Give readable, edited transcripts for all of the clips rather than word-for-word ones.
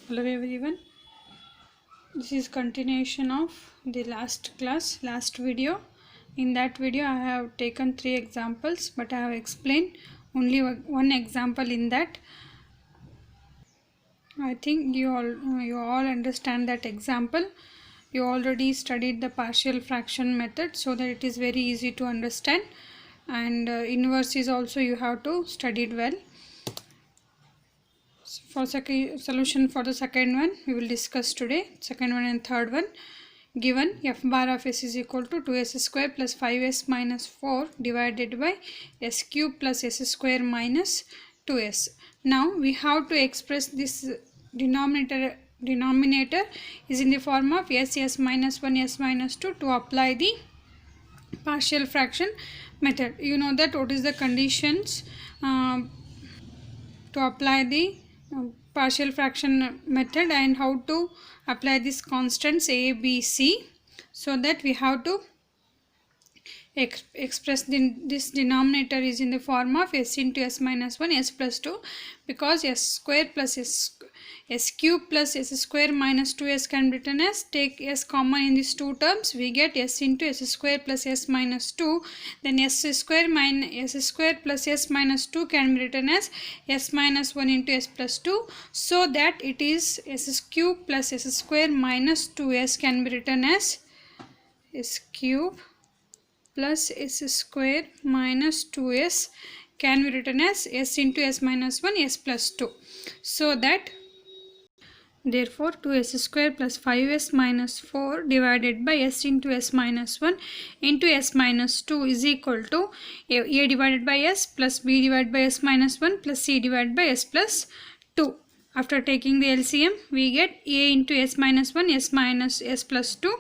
Hello everyone, this is continuation of the last video. In that video I have taken 3 examples, but I have explained only one example in that. I think you all understand that example. You already studied the partial fraction method, so that it is very easy to understand, and inverse is also you have to study it well. For solution for the second one we will discuss today. Second one and third one. Given f bar of s is equal to 2s square plus 5s minus 4 divided by s cube plus s square minus 2s. Now we have to express this denominator is in the form of s minus 1 s minus 2 to apply the partial fraction method. You know that what is the conditions to apply the partial fraction method, and how to apply these constants a, b, c, so that we have to express this denominator is in the form of s into s minus 1 s plus 2, because s square plus s cube plus s square minus 2s can be written as, take s common in these two terms, we get s into s square plus s minus 2, then s square plus s minus 2 can be written as s minus 1 into s plus 2, so that it is s cube plus s square minus 2s can be written as s cube plus s square minus 2s can be written as s into s minus 1 s plus 2. So that therefore 2s square plus 5s minus 4 divided by s into s minus 1 into s minus 2 is equal to a divided by s plus b divided by s minus 1 plus c divided by s plus 2. After taking the LCM, we get a into s minus 1 s minus s plus 2,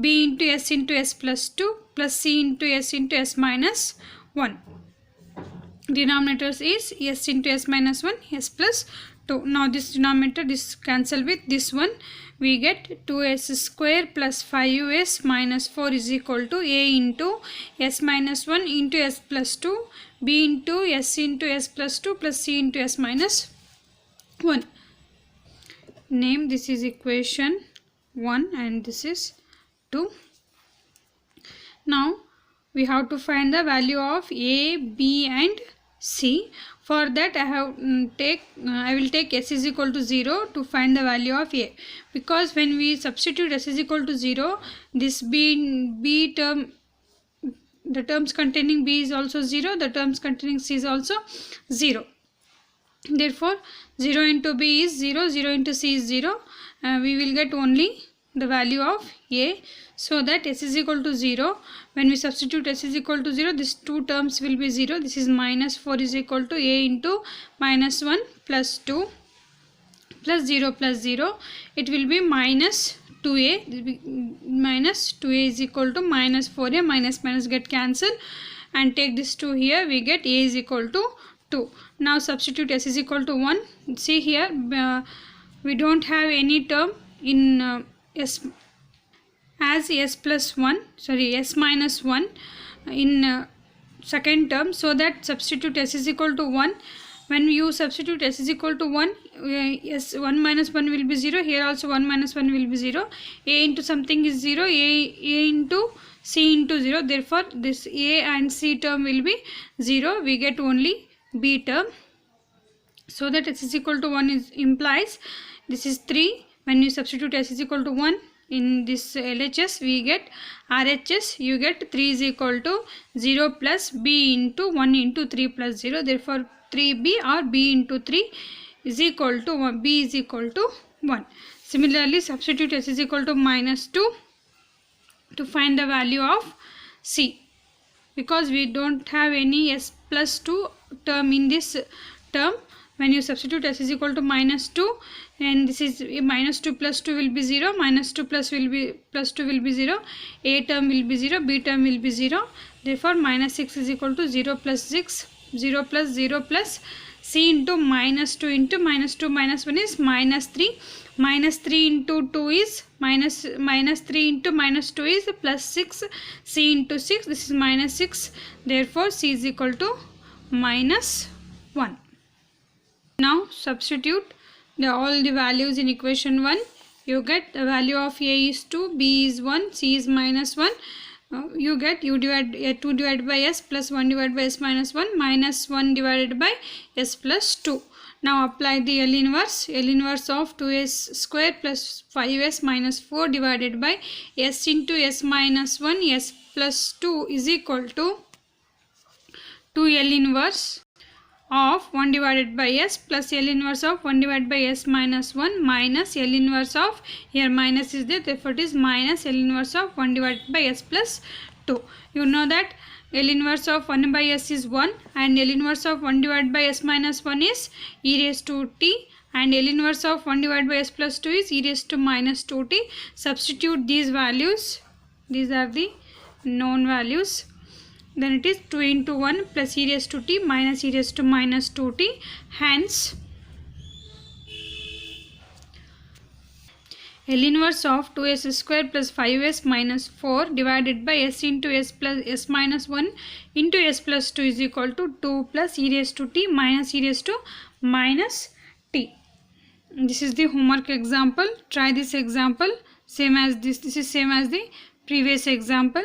b into s plus 2 plus c into s minus 1. Denominators is s into s minus 1 s plus 2. Now this denominator, this cancel with this one, we get 2s square plus 5s minus 4 is equal to a into s minus 1 into s plus 2, b into s plus 2 plus c into s minus 1. Name this is equation 1 and this is 2. Now we have to find the value of a, b and c. For that I will take s is equal to 0 to find the value of a, because when we substitute s is equal to 0, this b term, the terms containing b is also 0, the terms containing c is also 0. Therefore 0 into b is 0, 0 into c is 0. We will get only the value of a, so that s is equal to 0. When we substitute s is equal to 0, these two terms will be 0. This is minus 4 is equal to a into minus 1 plus 2 plus 0 plus 0. It will be minus 2a. Minus 2a is equal to minus 4a. Minus minus get cancelled, and take this 2 here, we get a is equal to 2. Now substitute s is equal to 1. See here, we don't have any term in s as s plus 1, sorry, s minus 1 in second term, so that substitute s is equal to 1. When you substitute s is equal to 1, s 1 minus 1 will be 0. Here also 1 minus 1 will be 0. A into something is 0. A into c into 0. Therefore this a and c term will be 0. We get only b term, so that s is equal to 1 implies this is 3. When you substitute s is equal to 1 in this LHS, we get RHS, you get 3 is equal to 0 plus b into 1 into 3 plus 0. Therefore 3b or b into 3 is equal to 1, b is equal to 1. Similarly substitute s is equal to minus 2 to find the value of c, because we don't have any s plus 2 term in this term. When you substitute s is equal to minus 2, and this is minus 2 plus 2 will be 0, minus 2 plus 2 will be 0, a term will be 0, b term will be 0. Therefore minus 6 is equal to 0 plus 6, 0 plus 0 plus c into minus 2 into minus 2 minus 1 is minus 3, minus 3 into 2 is minus 3 into minus 2 is plus 6, c into 6, this is minus 6. Therefore c is equal to minus 1. Now substitute all the values in equation 1, you get the value of A is 2, B is 1, C is minus 1. You get 2 divided by S plus 1 divided by S minus 1 minus 1 divided by S plus 2. Now apply the L inverse. L inverse of 2S square plus 5S minus 4 divided by S into S minus 1 S plus 2 is equal to 2 L inverse of 1 divided by S plus L inverse of 1 divided by S minus 1 minus L inverse of, here minus is there, therefore it is minus L inverse of 1 divided by S plus 2. You know that L inverse of 1 by S is 1 and L inverse of 1 divided by S minus 1 is e raised to t, and L inverse of 1 divided by S plus 2 is e raised to minus 2t. Substitute these values. These are the known values. Then it is 2 into 1 plus e raised to t minus e raised to minus 2t. Hence, L inverse of 2s square plus 5s minus 4 divided by s into s plus s minus 1 into s plus 2 is equal to 2 plus e raised to t minus e raised to minus t. This is the homework example. Try this example. Same as this. This is same as the previous example.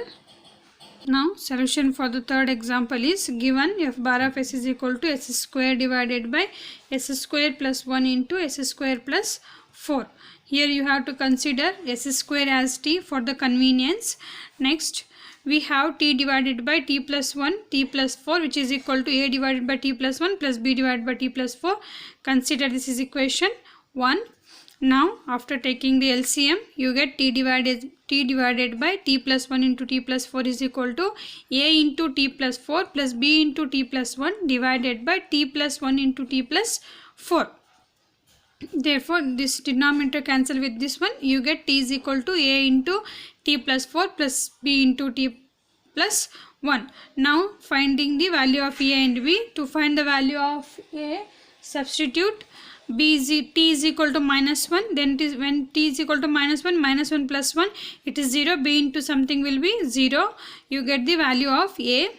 Now solution for the third example is given f bar of s is equal to s square divided by s square plus 1 into s square plus 4. Here you have to consider s square as t for the convenience. Next we have t divided by t plus 1 t plus 4 which is equal to a divided by t plus 1 plus b divided by t plus 4. Consider this is equation 1. Now after taking the LCM you get t divided by t plus 1 into t plus 4 is equal to a into t plus 4 plus b into t plus 1 divided by t plus 1 into t plus 4. Therefore this denominator cancel with this one. You get t is equal to a into t plus 4 plus b into t plus 1. Now finding the value of a and b. To find the value of a, substitute t is equal to minus 1, then it is when t is equal to minus 1 plus 1 it is 0, b into something will be 0. You get the value of a.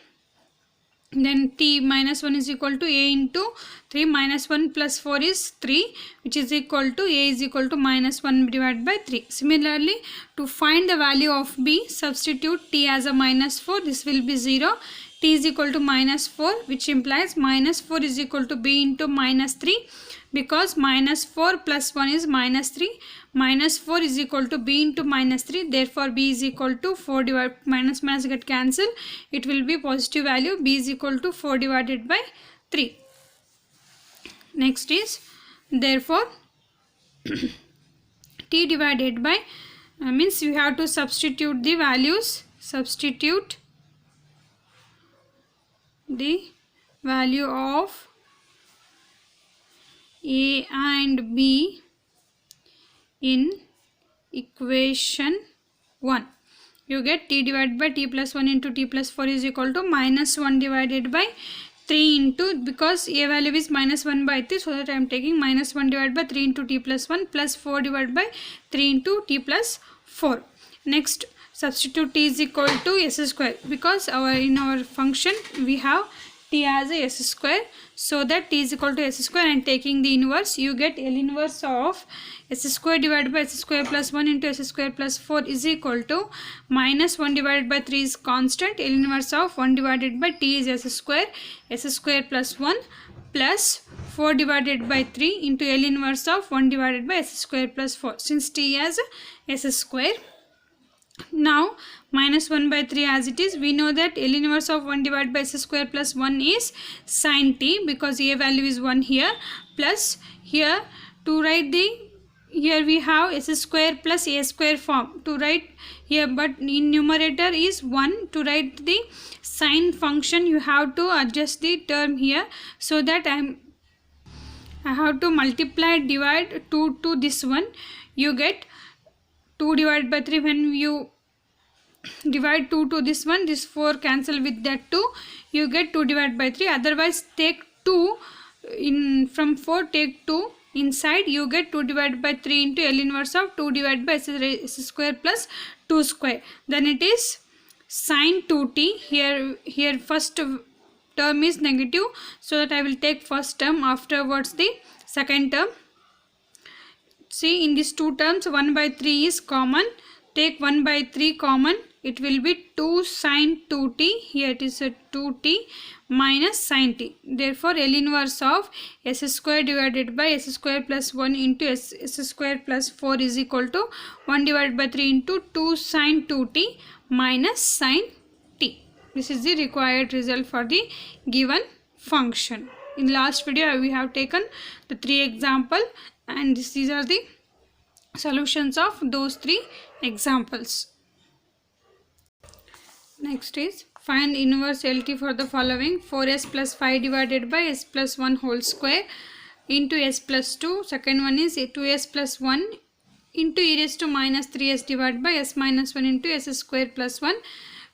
Then t minus 1 is equal to a into 3 minus 1 plus 4 is 3 which is equal to a is equal to minus 1 divided by 3. Similarly, to find the value of b, substitute t as a minus 4, this will be 0. T is equal to minus 4 which implies minus 4 is equal to b into minus 3, because minus 4 plus 1 is minus 3. Minus 4 is equal to b into minus 3. Therefore b is equal to 4 divided minus get cancelled. It will be positive value. B is equal to 4 divided by 3. Next is therefore t divided by means we have to substitute the values. Substitute the value of a and b in equation 1. You get t divided by t plus 1 into t plus 4 is equal to minus 1 divided by 3 into, because a value is minus 1 by 3, so that I am taking minus 1 divided by 3 into t plus 1 plus 4 divided by 3 into t plus 4. Next, substitute t is equal to s square, because in our function we have t as a s square, so that t is equal to s square, and taking the inverse you get L inverse of s square divided by s square plus 1 into s square plus 4 is equal to minus 1 divided by 3 is constant. L inverse of 1 divided by t is s square plus 1 plus 4 divided by 3 into L inverse of 1 divided by s square plus 4, since t as s square. Now minus 1 by 3 as it is, we know that L inverse of 1 divided by s square plus 1 is sin t, because a value is 1 here, plus here to write the, here we have s square plus a square form to write here, but in numerator is 1. To write the sine function you have to adjust the term here, so that I have to multiply divide 2 to this one. You get 2 divided by 3. When you divide 2 to this one, this 4 cancel with that 2, you get 2 divided by 3. Otherwise take 2 from 4 take 2 inside, you get 2 divided by 3 into L inverse of 2 divided by s square plus 2 square. Then it is sin 2t. Here first term is negative, so that I will take first term, afterwards the second term. See, in these two terms 1 by 3 is common. Take 1 by 3 common. It will be 2 sin 2t. Here it is a 2t minus sin t. Therefore, L inverse of s square divided by s square plus 1 into s square plus 4 is equal to 1 divided by 3 into 2 sin 2t minus sin t. This is the required result for the given function. In last video, we have taken the 3 examples, and these are the solutions of those 3 examples. Next is find inverse LT for the following: 4s plus 5 divided by s plus 1 whole square into s plus 2. Second one is 2s plus 1 into e raised to minus 3s divided by s minus 1 into s square plus 1.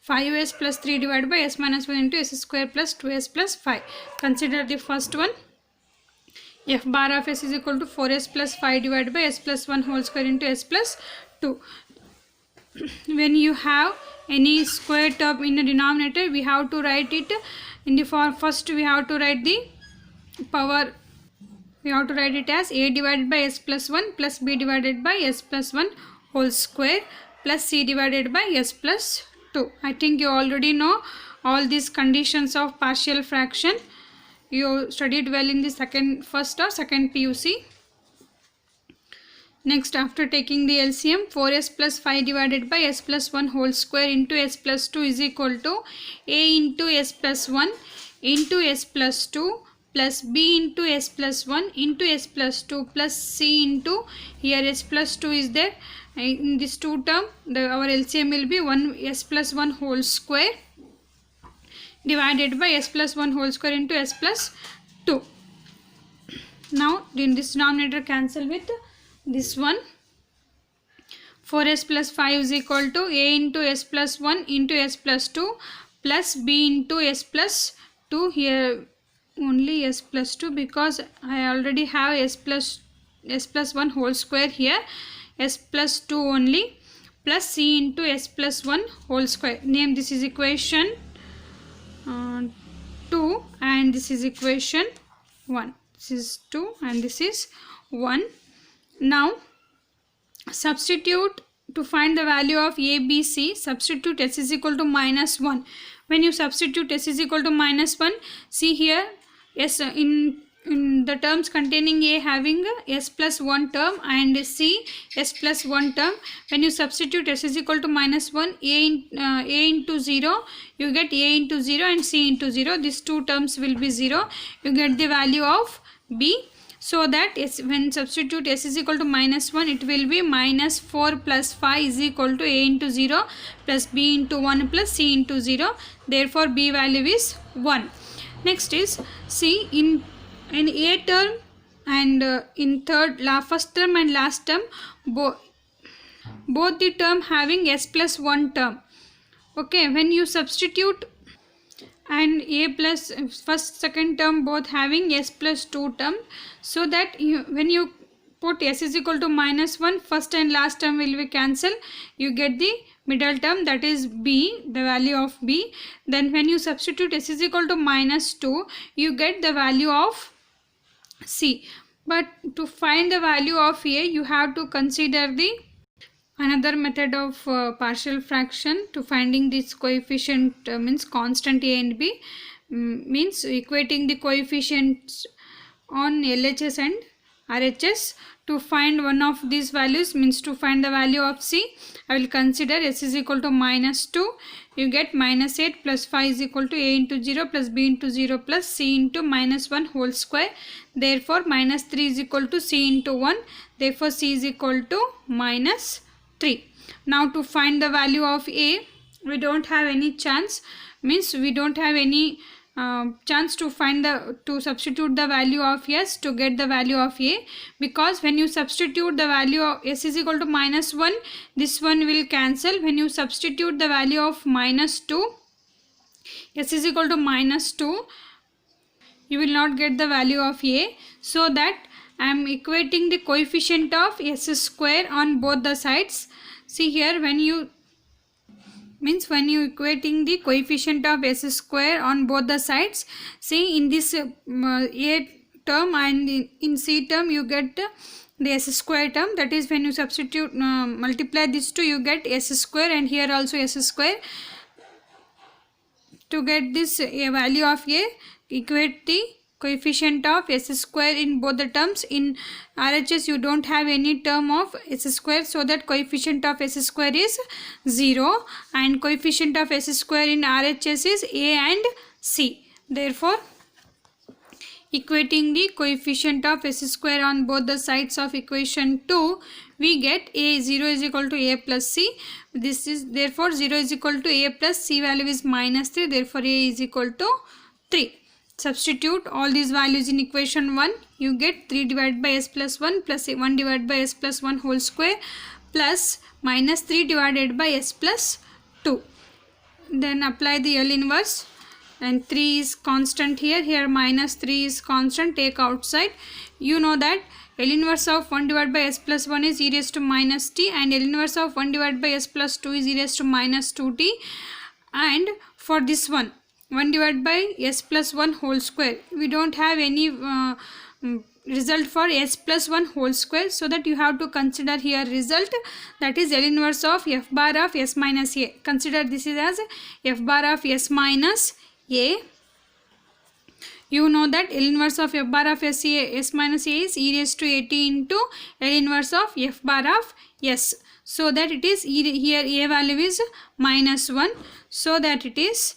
5s plus 3 divided by s minus 1 into s square plus 2s plus 5. Consider the first one. F bar of s is equal to 4s plus 5 divided by s plus 1 whole square into s plus 2. When you have any square term in the denominator, we have to write it in the form. First we have to write the power. We have to write it as a divided by s plus 1 plus b divided by s plus 1 whole square plus c divided by s plus 2. I think you already know all these conditions of partial fraction. You studied well in the first or second PUC. Next, after taking the LCM, 4s plus 5 divided by s plus 1 whole square into s plus 2 is equal to a into s plus 1 into s plus 2 plus b into s plus 1 into s plus 2 plus c into, here s plus 2 is there. In this two term, our LCM will be 1s plus 1 whole square divided by s plus 1 whole square into s plus 2. Now, in this denominator cancel with this one. 4s plus 5 is equal to a into s plus 1 into s plus 2 plus b into s plus 2. Here only s plus 2 because I already have s plus 1 whole square here. S plus 2 only plus c into s plus 1 whole square. Name this is equation 2 and this is equation 1. This is 2 and this is 1. Now substitute to find the value of a, b, c. Substitute s is equal to minus 1. When you substitute s is equal to minus 1, see here s in the terms containing a having s plus 1 term and c s plus 1 term. When you substitute s is equal to minus 1, a into 0, you get a into 0 and c into 0. These two terms will be 0. You get the value of b. So that when substitute s is equal to minus 1, it will be minus 4 plus 5 is equal to a into 0 plus b into 1 plus c into 0. Therefore, b value is 1. Next is, see, in a term and in first term and last term, both the term having s plus 1 term. Okay, when you substitute and a plus first second term both having s plus 2 term, so that when you put s is equal to minus 1, first and last term will be cancelled. You get the middle term, that is b, the value of b. Then when you substitute s is equal to minus 2, you get the value of c. But to find the value of a, you have to consider the another method of partial fraction to finding this coefficient, means constant a and b, means equating the coefficients on LHS and RHS. To find one of these values, means to find the value of c, I will consider s is equal to minus 2. You get minus 8 plus 5 is equal to a into 0 plus b into 0 plus c into minus 1 whole square. Therefore, minus 3 is equal to c into 1. Therefore, c is equal to minus 3. Now, to find the value of a, we don't have any chance, means we don't have any chance to substitute the value of s to get the value of a, because when you substitute the value of s is equal to minus 1, this one will cancel. When you substitute the value of minus 2, s is equal to minus 2, you will not get the value of a. So that I am equating the coefficient of s square on both the sides. See here, when you equating the coefficient of s square on both the sides, see in this a term and in c term you get the s square term, that is when you substitute multiply these two, you get s square, and here also s square. To get this a value of a, equate the coefficient of s square in both the terms. In RHS you don't have any term of s square, so that coefficient of s square is 0, and coefficient of s square in RHS is a and c. Therefore, equating the coefficient of s square on both the sides of equation 2, we get a 0 is equal to a plus c. This is therefore 0 is equal to a plus c value is minus 3. Therefore, a is equal to 3. Substitute all these values in equation 1. You get 3 divided by s plus 1 plus 1 divided by s plus 1 whole square plus minus 3 divided by s plus 2. Then apply the L inverse. And 3 is constant here. Here minus 3 is constant. Take outside. You know that L inverse of 1 divided by s plus 1 is e raised to minus t, and L inverse of 1 divided by s plus 2 is e raised to minus 2t. And for this one, 1 divided by s plus 1 whole square, we don't have any result for s plus 1 whole square, so that you have to consider here result, that is L inverse of f bar of s minus a. Consider this is as f bar of s minus a. You know that L inverse of f bar of s minus a is e raised to at into L inverse of f bar of s. So that it is here a value is minus 1. So that it is,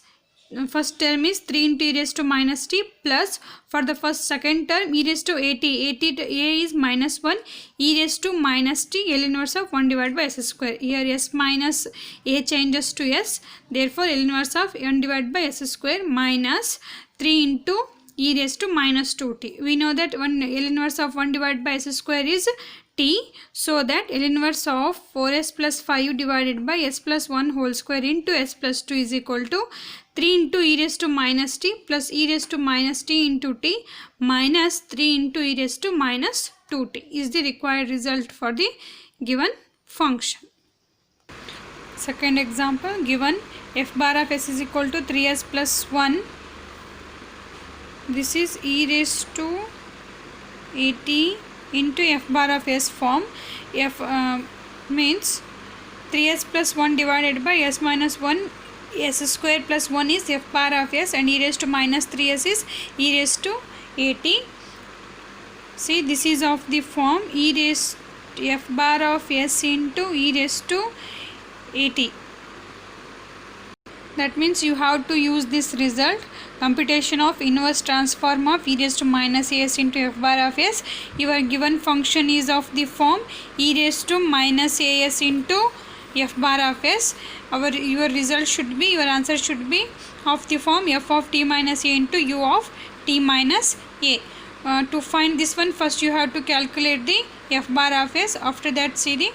first term is 3 into e raised to minus t, plus for the second term e raised to at. A is minus 1, e raised to minus t, L inverse of 1 divided by s square. Here s minus a changes to s. Therefore, L inverse of 1 divided by s square minus 3 into e raised to minus 2t. We know that L inverse of 1 divided by s square is t. So that L inverse of 4s plus 5 divided by s plus 1 whole square into s plus 2 is equal to 3 into e raised to minus t plus e raised to minus t into t minus 3 into e raised to minus 2t is the required result for the given function. Second example, given f bar of s is equal to 3s plus 1. This is e raised to at into f bar of s form. F means 3s plus 1 divided by s minus 1, s square plus 1 is f bar of s, and e raised to minus 3s is e raised to at. See, this is of the form e raised f bar of s into e raised to at. That means you have to use this result, computation of inverse transform of e raised to minus as into f bar of s. Your given function is of the form e raised to minus as into f bar of s. Your result should be, your answer should be of the form f of t minus a into u of t minus a. To find this one, first you have to calculate the f bar of s. After that, see the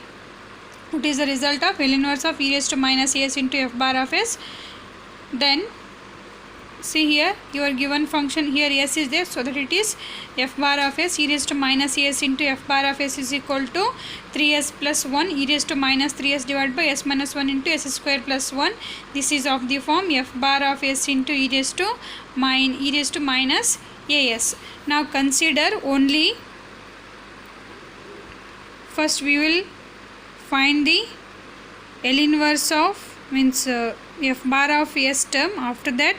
what is the result of L inverse of e raised to minus as into f bar of s. Then see here your given function, here s is there, so that it is f bar of s e raised to minus as into f bar of s is equal to 3s plus 1 e raised to minus 3s divided by s minus 1 into s square plus 1. This is of the form f bar of s into e raised to minus as. Now consider only, first we will find the L inverse of means f bar of s term. After that,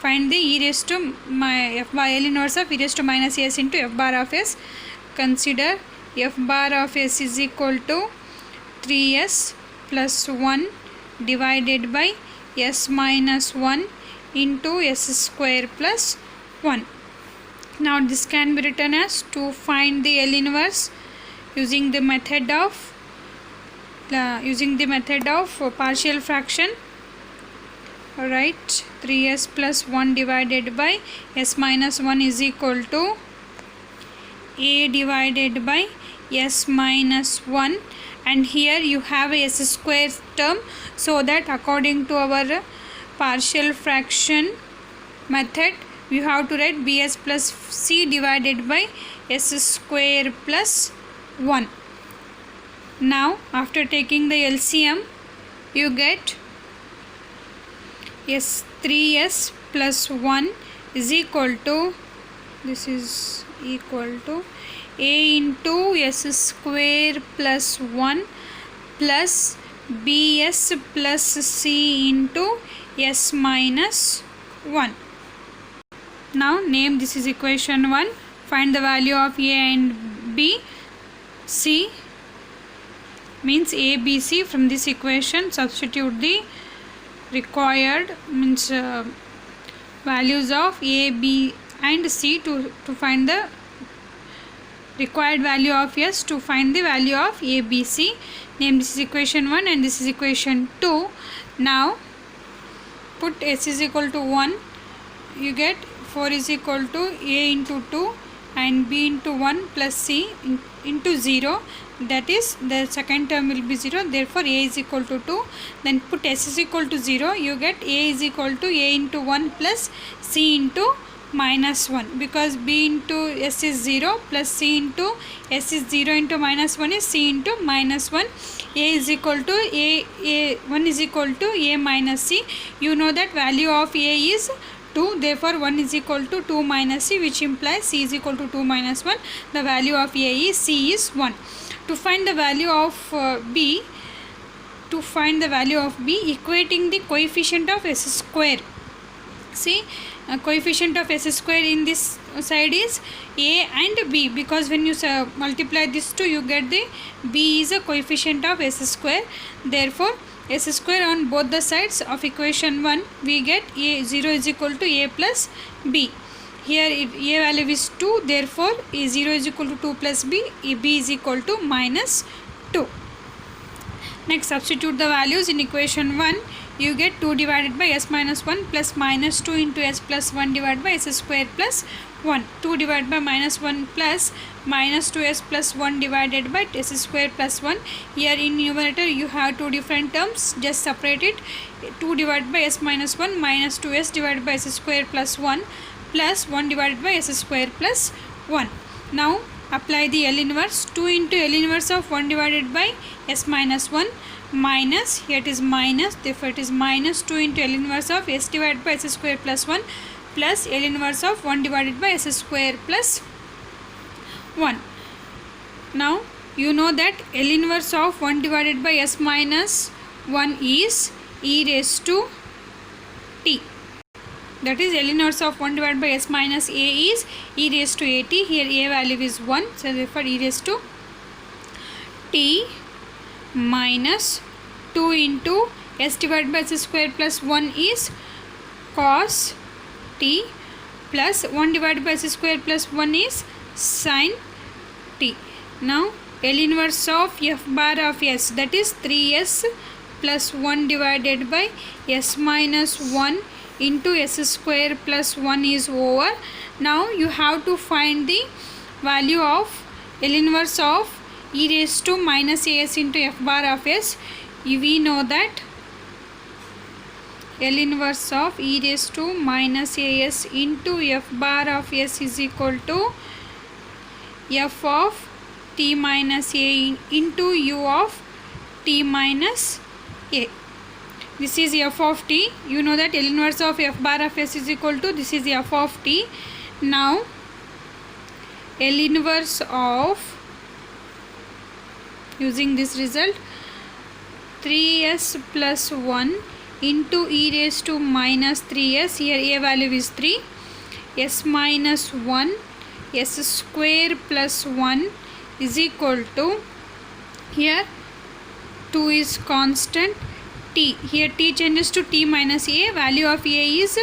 find the e raised to L inverse of e raised to minus s into f bar of s. Consider f bar of s is equal to 3s plus 1 divided by s minus 1 into s square plus 1. Now this can be written as, to find the L inverse using the method of partial fraction. Alright, 3s plus 1 divided by s minus 1 is equal to a divided by s minus 1, and here you have a s square term, so that according to our partial fraction method, you have to write bs plus c divided by s square plus 1. Now after taking the LCM, you get 3s plus 1 is equal to, this is equal to a into s square plus 1 plus bs plus c into s minus 1. Now name this is equation 1. Find the value of a and b. C means a, b, c. From this equation substitute the required means values of a, b and c to find the required value of s to find the value of a, b, c. Name this is equation 1 and this is equation 2. Now put s is equal to 1. You get 4 is equal to a into 2 and b into 1 plus c into 0. That is the second term will be 0. Therefore a is equal to 2. Then put s is equal to 0. You get a is equal to a into 1 plus c into minus 1, because b into s is 0 plus c into s is 0 into minus 1 is c into minus 1. A is equal to a 1 is equal to a minus c. You know that value of a is 2, therefore 1 is equal to 2 minus c, which implies c is equal to 2 minus 1. The value of a is c is 1. To find the value of b, equating the coefficient of s square. See, coefficient of s square in this side is a and b, because when you multiply this two, you get the b is a coefficient of s square. Therefore s square on both the sides of equation 1, we get a 0 is equal to a plus b. Here a value is 2, therefore a 0 is equal to 2 plus b, b is equal to minus 2. Next, substitute the values in equation 1. You get 2 divided by s minus 1 plus minus 2 into s plus 1 divided by s square plus 1. 2 divided by minus 1 plus minus 2s plus 1 divided by s square plus 1. Here in numerator you have two different terms, just separate it. 2 divided by s minus 1 minus 2s divided by s square plus 1 plus 1 divided by s square plus 1. Now apply the L inverse. 2 into L inverse of 1 divided by s minus 1 minus, here it is minus, therefore it is minus 2 into L inverse of s divided by s square plus 1 plus L inverse of 1 divided by s square plus 1. Now you know that L inverse of 1 divided by s minus 1 is e raised to t. That is L inverse of 1 divided by s minus a is e raised to at. Here a value is 1, so therefore e raised to t minus 2 into s divided by s square plus 1 is cos t plus 1 divided by s square plus 1 is sin t. Now L inverse of f bar of s, that is 3s plus 1 divided by s minus 1 into s square plus 1 is over. Now you have to find the value of L inverse of e raised to minus as into f bar of s. We know that L inverse of e raised to minus as into f bar of s is equal to f of t minus a into u of t minus a. This is f of t. You know that L inverse of f bar of s is equal to, this is f of t. Now L inverse of, using this result, 3s plus 1 into e raised to minus 3s, here a value is 3, s minus 1 s square plus 1 is equal to, here 2 is constant, t, here t changes to t minus a, value of a is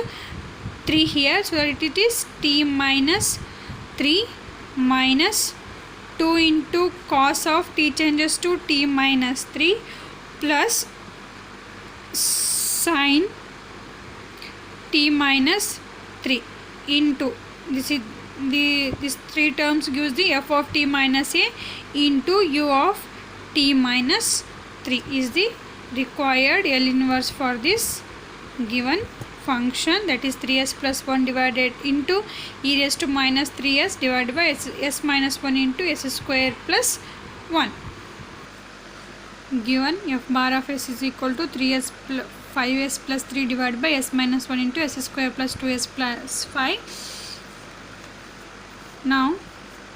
3 here, so that it is t minus 3 minus 2 into cos of t changes to t minus 3 plus sin t minus 3 into, this is these three terms gives the f of t minus a into u of t minus 3 is the required L inverse for this given function, that is 3s plus 1 divided into e raised to minus 3s divided by s minus 1 into s square plus 1. Given f bar of s is equal to 3s 5s plus 3 divided by s minus 1 into s square plus 2s plus 5. Now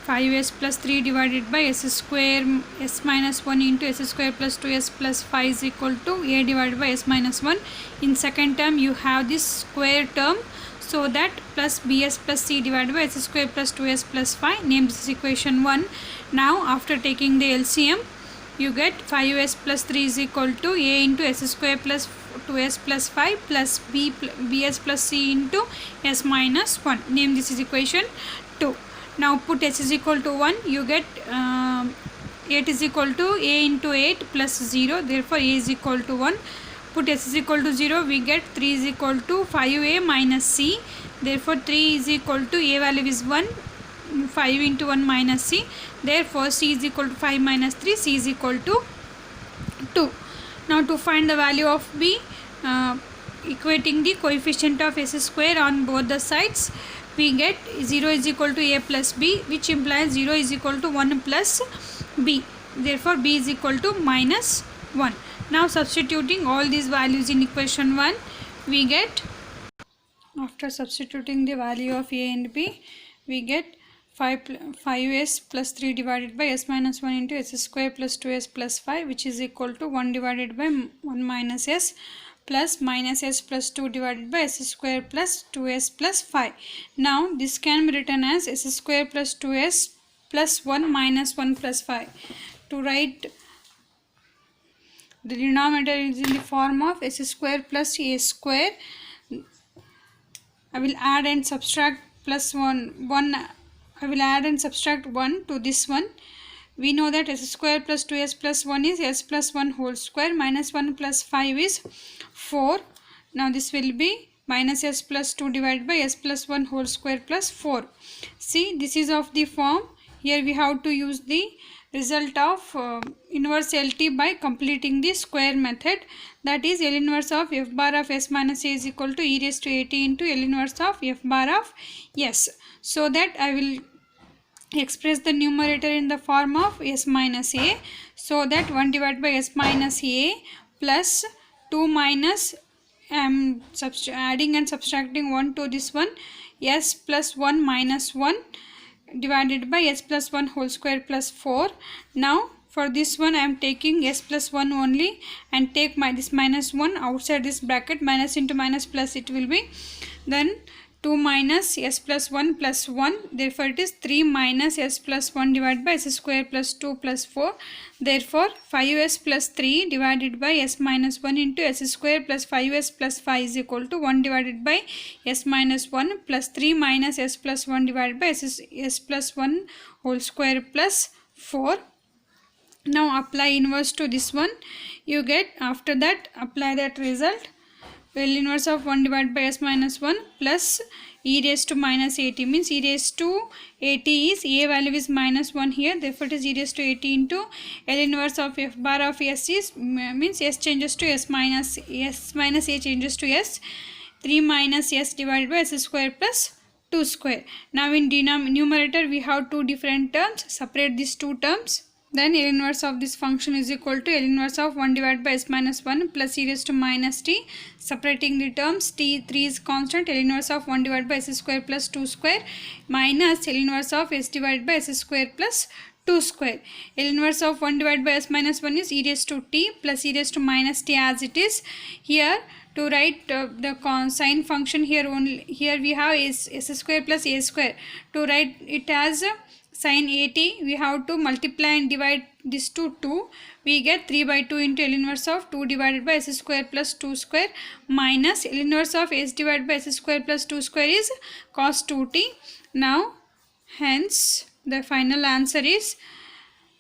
5s plus 3 divided by s square s minus 1 into s square plus 2s plus 5 is equal to a divided by s minus 1. In second term you have this square term, so that plus bs plus c divided by s square plus 2s plus 5. Name this equation 1. Now after taking the LCM, you get 5s plus 3 is equal to a into s square plus 2s plus 5 plus bs plus c into s minus 1. Name this is equation 2. Now put s is equal to 1, you get 8 is equal to a into 8 plus 0, therefore a is equal to 1. Put s is equal to 0, we get 3 is equal to 5a minus c, therefore 3 is equal to a value is 1, 5 into 1 minus c, therefore c is equal to 5 minus 3, c is equal to 2. Now to find the value of b, equating the coefficient of s square on both the sides, we get 0 is equal to a plus b, which implies 0 is equal to 1 plus b, therefore b is equal to minus 1. Now substituting all these values in equation 1, we get, after substituting the value of a and b, we get 5s plus 3 divided by s minus 1 into s square plus 2s plus 5, which is equal to 1 divided by 1 minus s plus minus s plus 2 divided by s square plus 2s plus 5. Now this can be written as s square plus 2s plus 1 minus 1 plus 5. To write the denominator is in the form of s square plus a square, I will add and subtract plus 1. I will add and subtract 1 to this one. We know that s square plus 2s plus 1 is s plus 1 whole square, minus 1 plus 5 is 4. Now this will be minus s plus 2 divided by s plus 1 whole square plus 4. See, this is of the form. Here we have to use the result of inverse LT by completing the square method, that is L inverse of f bar of s minus a is equal to e raised to at into L inverse of f bar of s. So that I will express the numerator in the form of s minus a, so that 1 divided by s minus a plus 2 minus, adding and subtracting 1 to this one, s plus 1 minus 1 divided by s plus 1 whole square plus 4. Now for this one I am taking s plus 1 only and take this minus 1 outside this bracket, minus into minus plus it will be, then 2 minus s plus 1 plus 1, therefore it is 3 minus s plus 1 divided by s square plus 2 plus 4, therefore 5s plus 3 divided by s minus 1 into s square plus 5s plus 5 is equal to 1 divided by s minus 1 plus 3 minus s plus 1 divided by s plus 1 whole square plus 4. Now apply inverse to this one, you get, after that apply that result, L inverse of 1 divided by s minus 1 plus e raised to minus 80, means e raised to 80 is, a value is minus 1 here, therefore it is e raised to 80 into L inverse of f bar of s is, means s changes to s minus a changes to s, 3 minus s divided by s square plus 2 square. Now in numerator we have two different terms, separate these two terms. Then L inverse of this function is equal to L inverse of 1 divided by s minus 1 plus e raised to minus t. Separating the terms, t3 is constant, L inverse of 1 divided by s square plus 2 square minus L inverse of s divided by s square plus 2 square. L inverse of 1 divided by s minus 1 is e raised to t plus e raised to minus t as it is. Here to write the sine function here only, here we have s square plus a square. To write it as sin 80, we have to multiply and divide this to 2. We get 3 by 2 into L inverse of 2 divided by s square plus 2 square minus L inverse of s divided by s square plus 2 square is cos 2t. Now hence the final answer is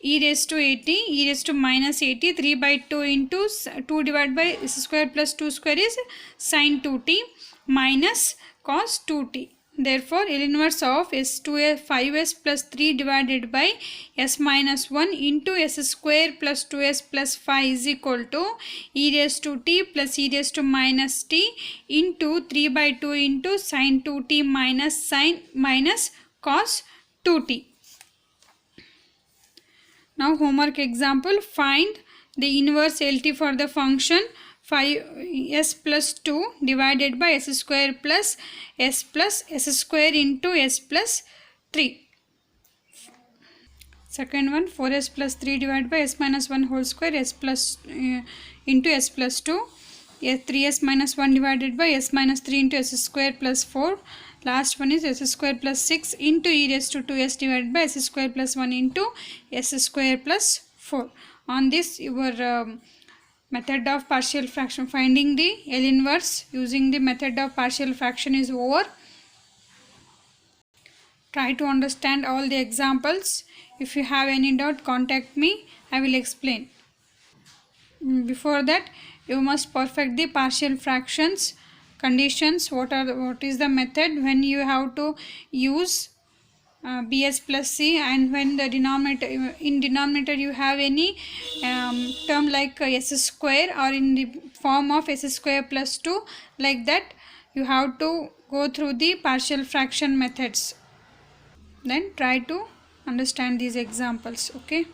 e raised to 80, e raised to minus 80, 3 by 2 into 2 divided by s square plus 2 square is sin 2t minus cos 2t. Therefore, L inverse of 5s plus 3 divided by s minus 1 into s square plus 2s plus 5 is equal to e raised to t plus e raised to minus t into 3 by 2 into sin 2t minus cos 2t. Now homework example, find the inverse LT for the function 5s plus 2 divided by s square plus s square into s plus 3. Second one, 4s plus 3 divided by s minus 1 whole square, s plus into s plus 2. 3s minus 1 divided by s minus 3 into s square plus 4. Last one is s square plus 6 into e raised to 2s divided by s square plus 1 into s square plus 4. On this, your method of partial fraction, finding the L inverse using the method of partial fraction is over. Try to understand all the examples. If you have any doubt, contact me. I will explain. Before that, you must perfect the partial fractions conditions. What is the method when you have to use bs plus c, and when the denominator you have any term like s square, or in the form of s square plus 2, like that you have to go through the partial fraction methods. Then try to understand these examples. Okay.